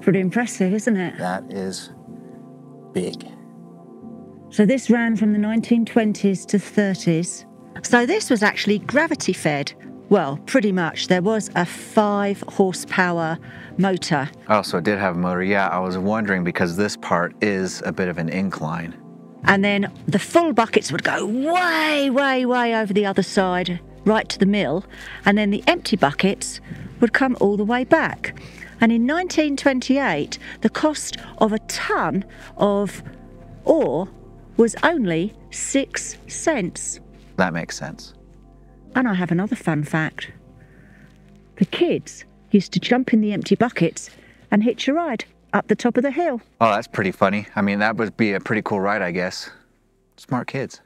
Pretty impressive, isn't it? That is big. So this ran from the 1920s to 30s. So this was actually gravity fed. Well, pretty much. There was a 5 horsepower motor. Oh, so it did have a motor. Yeah, I was wondering because this part is a bit of an incline. And then the full buckets would go way, way, way over the other side, right to the mill. And then the empty buckets would come all the way back. And in 1928, the cost of a tonne of ore was only 6 cents. That makes sense. And I have another fun fact. The kids used to jump in the empty buckets and hitch a ride up the top of the hill. Oh, that's pretty funny. I mean, that would be a pretty cool ride, I guess. Smart kids.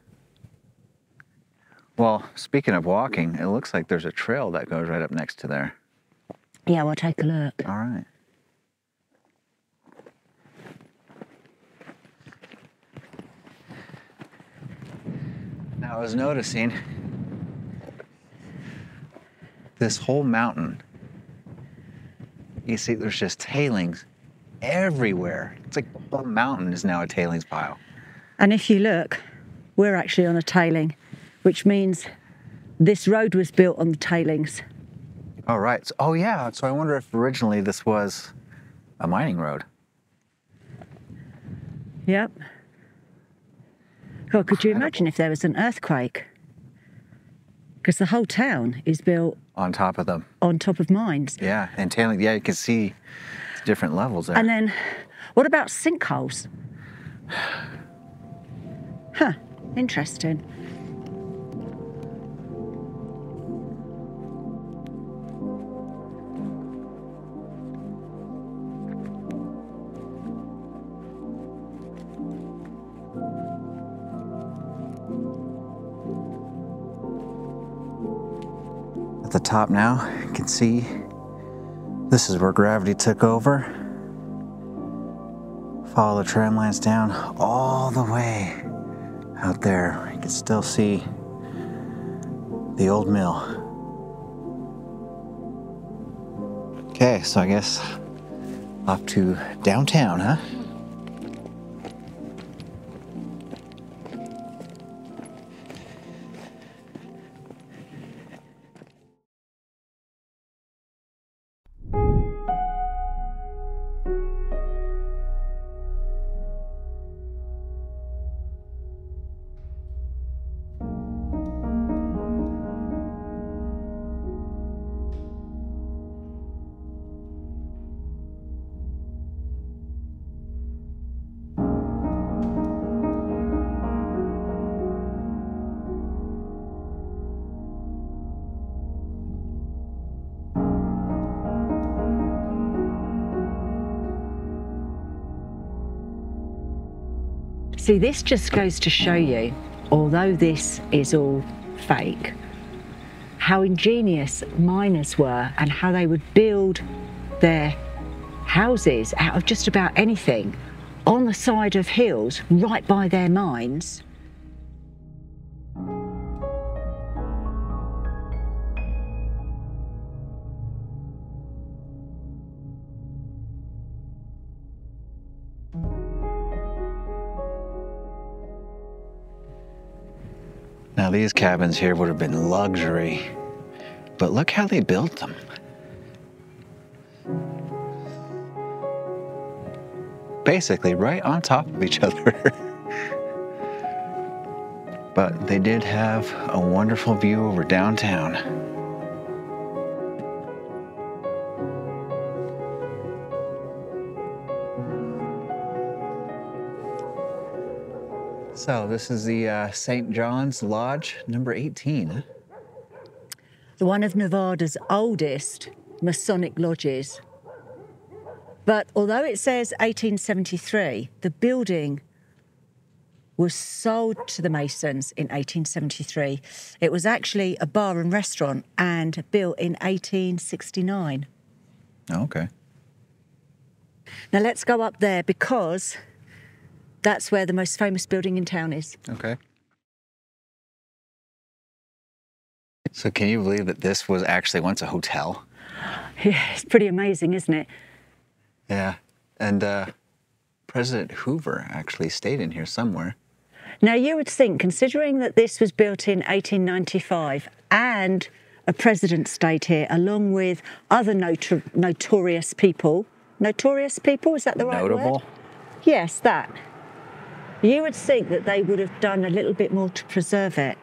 Well, speaking of walking, it looks like there's a trail that goes right up next to there. Yeah, we'll take a look. All right. Now, I was noticing this whole mountain. You see, there's just tailings everywhere. It's like the whole mountain is now a tailings pile. And if you look, we're actually on a tailing, which means this road was built on the tailings. Oh, right. So, oh, yeah. So I wonder if originally this was a mining road. Yep. God, could you imagine if there was an earthquake? Because the whole town is built on top of them. On top of mines. Yeah, and tailing, yeah, you can see different levels there. And then, what about sinkholes? Huh, interesting. At the top now, you can see this is where gravity took over. Follow the tram lines down all the way out there. You can still see the old mill. Okay, so I guess off to downtown, huh? See, this just goes to show you, although this is all fake, how ingenious miners were and how they would build their houses out of just about anything on the side of hills right by their mines. Now these cabins here would have been luxury, but look how they built them. Basically right on top of each other. But they did have a wonderful view over downtown. So this is the St. John's Lodge, number 18. One of Nevada's oldest Masonic lodges. But although it says 1873, the building was sold to the Masons in 1873. It was actually a bar and restaurant and built in 1869. Oh, okay. Now let's go up there because that's where the most famous building in town is. Okay. So can you believe that this was actually once a hotel? Yeah, it's pretty amazing, isn't it? Yeah. And President Hoover actually stayed in here somewhere. Now, you would think, considering that this was built in 1895 and a president stayed here along with other notorious people. Notorious people, is that the right word? Notable? Yes, that. You would think that they would have done a little bit more to preserve it.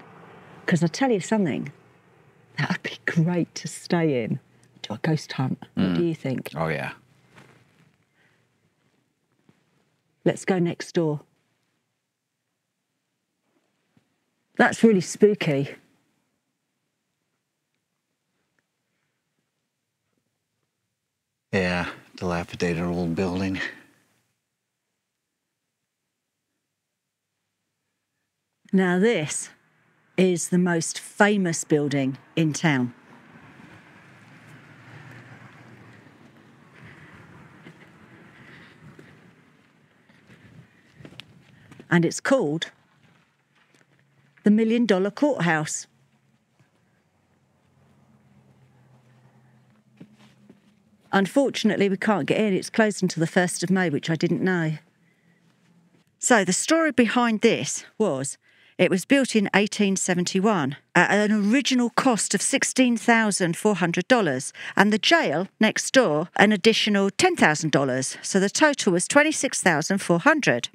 Because I'll tell you something, that would be great to stay in. Do a ghost hunt. What do you think? Oh, yeah. Let's go next door. That's really spooky. Yeah, dilapidated old building. Now this is the most famous building in town. And it's called the Million Dollar Courthouse. Unfortunately, we can't get in. It's closed until the 1st of May, which I didn't know. So the story behind this was it was built in 1871 at an original cost of $16,400 and the jail next door an additional $10,000. So the total was $26,400.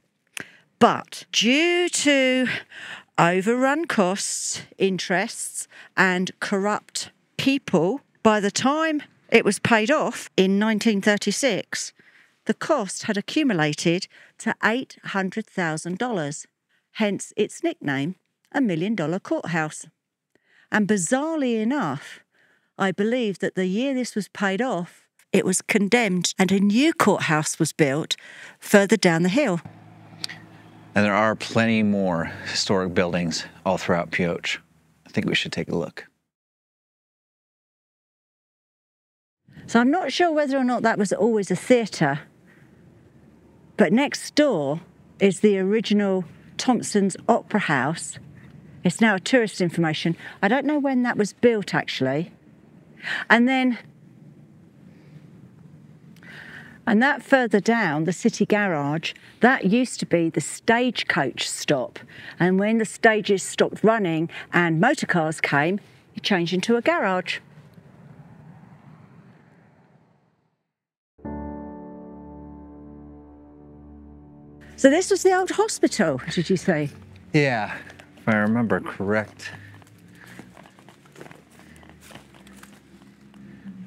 But due to overrun costs, interests, and corrupt people, by the time it was paid off in 1936, the cost had accumulated to $800,000, hence its nickname, a $1 Million Courthouse. And bizarrely enough, I believe that the year this was paid off, it was condemned and a new courthouse was built further down the hill. And there are plenty more historic buildings all throughout Pioche. I think we should take a look. So I'm not sure whether or not that was always a theatre, but next door is the original Thompson's Opera House. It's now a tourist information. I don't know when that was built, actually. And that further down, the city garage, that used to be the stagecoach stop. And when the stages stopped running and motor cars came, it changed into a garage. So this was the old hospital, did you say? Yeah, if I remember correct.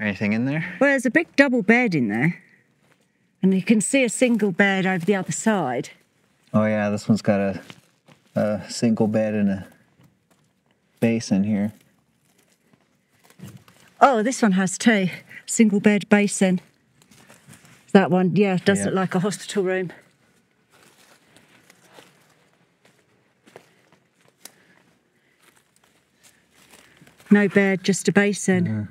Anything in there? Well, there's a big double bed in there. And you can see a single bed over the other side. Oh yeah, this one's got a single bed and a basin here. Oh, this one has too. Single bed basin. That one, yeah, does look like a hospital room. No bed, just a basin. Yeah.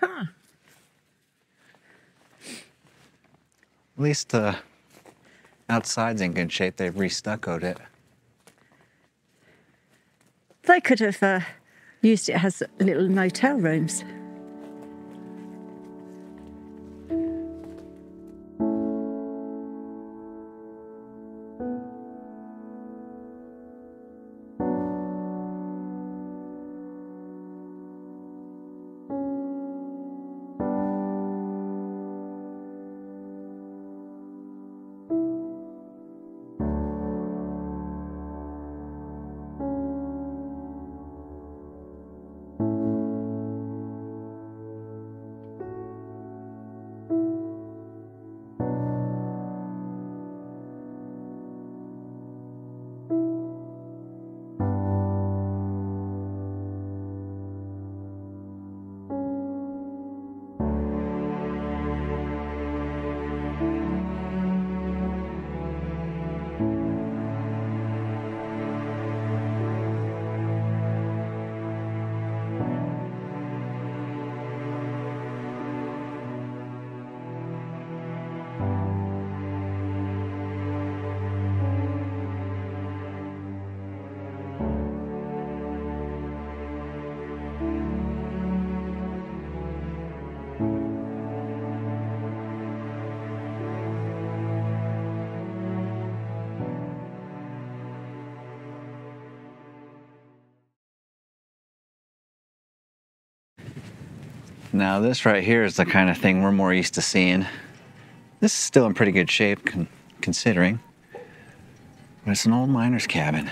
Huh. At least the outside's in good shape. They've re-stuccoed it. They could have used it as little motel rooms. Now this right here is the kind of thing we're more used to seeing. This is still in pretty good shape considering. But it's an old miner's cabin.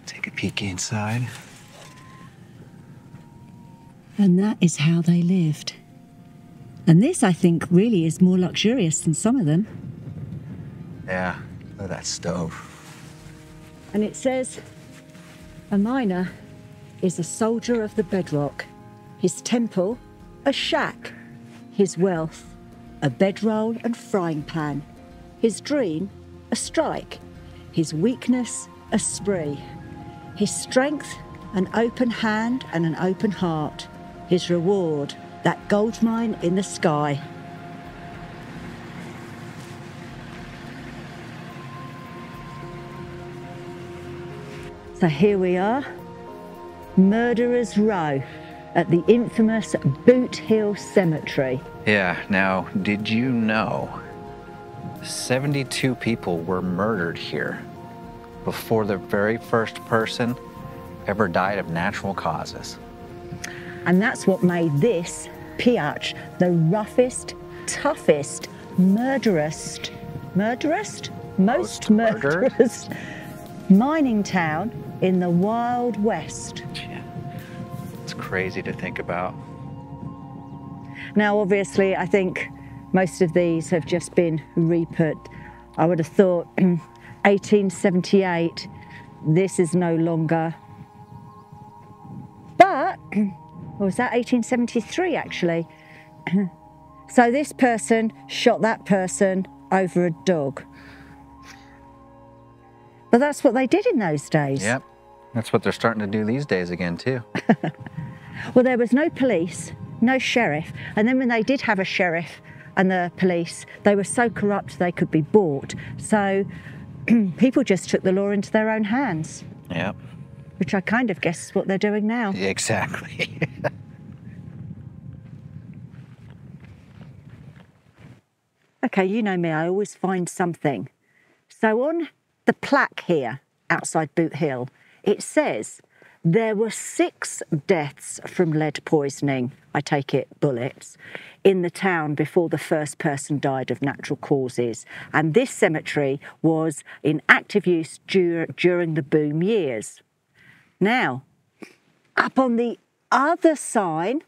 Take a peek inside. And that is how they lived. And this, I think, really is more luxurious than some of them. Yeah, look at that stove. And it says, a miner is a soldier of the bedrock. His temple, a shack. His wealth, a bedroll and frying pan. His dream, a strike. His weakness, a spree. His strength, an open hand and an open heart. His reward, that gold mine in the sky. So here we are, Murderers' Row at the infamous Boot Hill Cemetery. Yeah, now, did you know 72 people were murdered here before the very first person ever died of natural causes? And that's what made this Pioche the roughest, toughest, most murderous mining town in the Wild West. Yeah. It's crazy to think about. Now, obviously, I think most of these have just been re-put. I would have thought 1878, this is no longer. But, or was that 1873 actually? So this person shot that person over a dog. But that's what they did in those days. Yep. That's what they're starting to do these days again, too. Well, there was no police, no sheriff. And then when they did have a sheriff and the police, they were so corrupt they could be bought. So people just took the law into their own hands. Yep. Which I kind of guess is what they're doing now. Exactly. Okay, you know me, I always find something. So on the plaque here outside Boot Hill, it says there were 6 deaths from lead poisoning, I take it bullets, in the town before the first person died of natural causes. And this cemetery was in active use during the boom years. Now, up on the other side,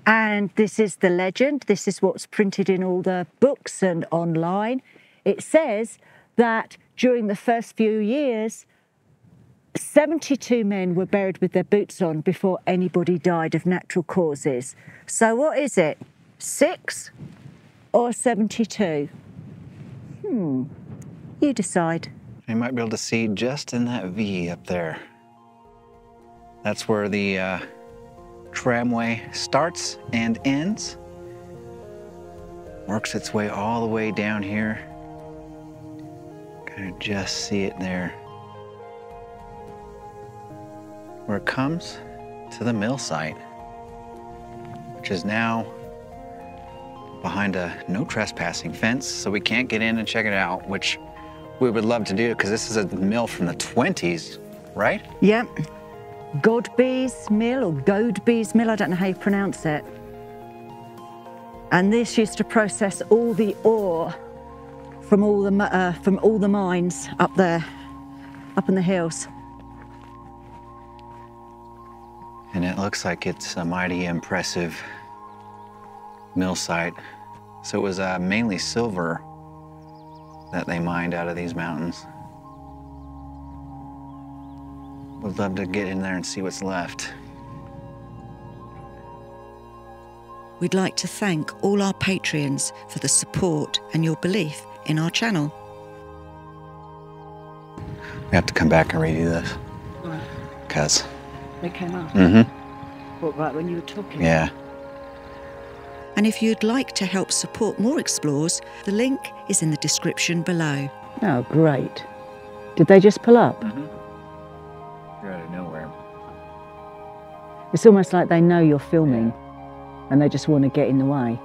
and this is the legend, this is what's printed in all the books and online. It says that during the first few years, 72 men were buried with their boots on before anybody died of natural causes. So what is it, 6 or 72? You decide. You might be able to see just in that V up there. That's where the tramway starts and ends. Works its way all the way down here. Kind of just see it there. Where it comes to the mill site, which is now behind a no trespassing fence, so we can't get in and check it out, which we would love to do because this is a mill from the 20s, right? Yep. Godby's Mill or Godby's Mill, I don't know how you pronounce it. And this used to process all the ore from all the mines up there, up in the hills. And it looks like it's a mighty impressive mill site. So it was mainly silver that they mined out of these mountains. Would love to get in there and see what's left. We'd like to thank all our Patreons for the support and your belief in our channel. We have to come back and redo this. Why? Because. They came up? What, right when you were talking? Yeah. And if you'd like to help support more explores, the link is in the description below. Oh, great. Did they just pull up? They're out of nowhere. It's almost like they know you're filming and they just want to get in the way.